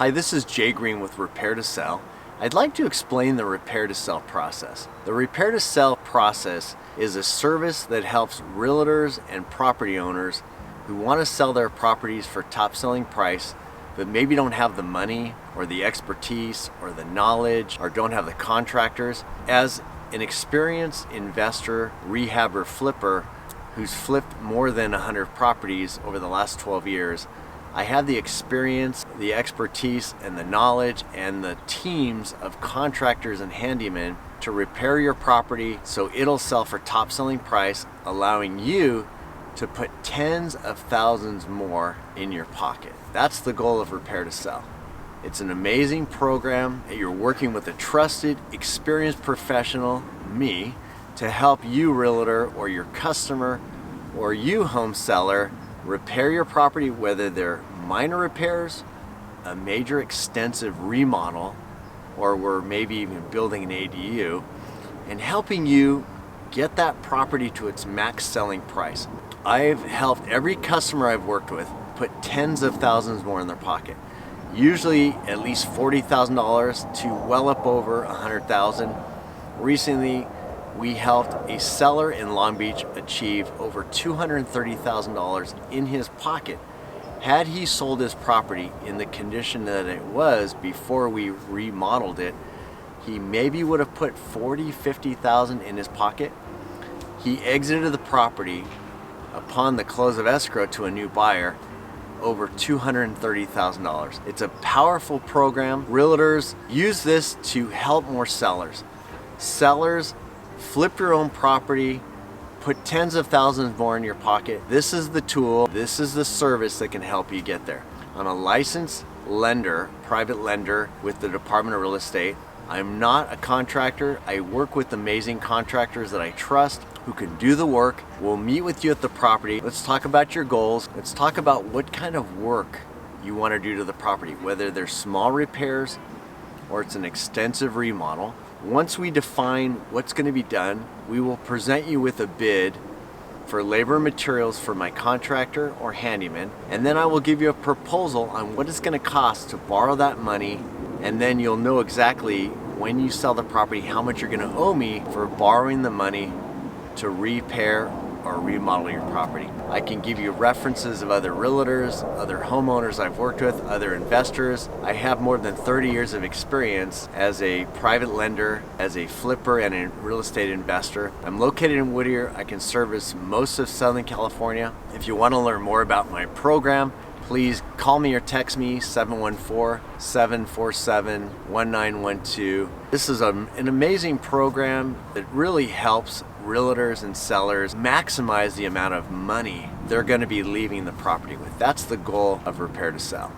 Hi, this is Jay Green with Repair to Sell. I'd like to explain the repair to sell process. The repair to sell process is a service that helps realtors and property owners who want to sell their properties for top selling price, but maybe don't have the money or the expertise or the knowledge or don't have the contractors. As an experienced investor, rehabber, flipper who's flipped more than 100 properties over the last 12 years, I have the experience, the expertise, and the knowledge and the teams of contractors and handymen to repair your property so it'll sell for top selling price, allowing you to put tens of thousands more in your pocket. That's the goal of Repair to Sell. It's an amazing program that you're working with a trusted, experienced professional, me, to help you realtor or your customer or you home seller repair your property, whether they're minor repairs, a major extensive remodel, or we're maybe even building an ADU, and helping you get that property to its max selling price. I've helped every customer I've worked with put tens of thousands more in their pocket. Usually at least $40,000 to well up over $100,000. Recently, we helped a seller in Long Beach achieve over $230,000 in his pocket. Had he sold his property in the condition that it was before we remodeled it, he maybe would have put $40,000, $50,000 in his pocket. He exited the property upon the close of escrow to a new buyer, over $230,000. It's a powerful program. Realtors use this to help more sellers. Sellers, flip your own property, put tens of thousands more in your pocket. This is the tool, this is the service that can help you get there. I'm a licensed lender, private lender with the Department of Real Estate. I'm not a contractor. I work with amazing contractors that I trust who can do the work. We'll meet with you at the property. Let's talk about your goals. Let's talk about what kind of work you want to do to the property, whether they're small repairs or it's an extensive remodel. Once we define what's going to be done, we will present you with a bid for labor and materials for my contractor or handyman, and then I will give you a proposal on what it's going to cost to borrow that money, and then you'll know exactly when you sell the property how much you're going to owe me for borrowing the money to repair or remodel your property. I can give you references of other realtors, other homeowners I've worked with, other investors. I have more than 30 years of experience as a private lender, as a flipper, and a real estate investor. I'm located in Whittier. I can service most of Southern California. If you want to learn more about my program, please call me or text me, 714-747-1912. This is an amazing program that really helps realtors and sellers maximize the amount of money they're going to be leaving the property with. That's the goal of Repair to Sell.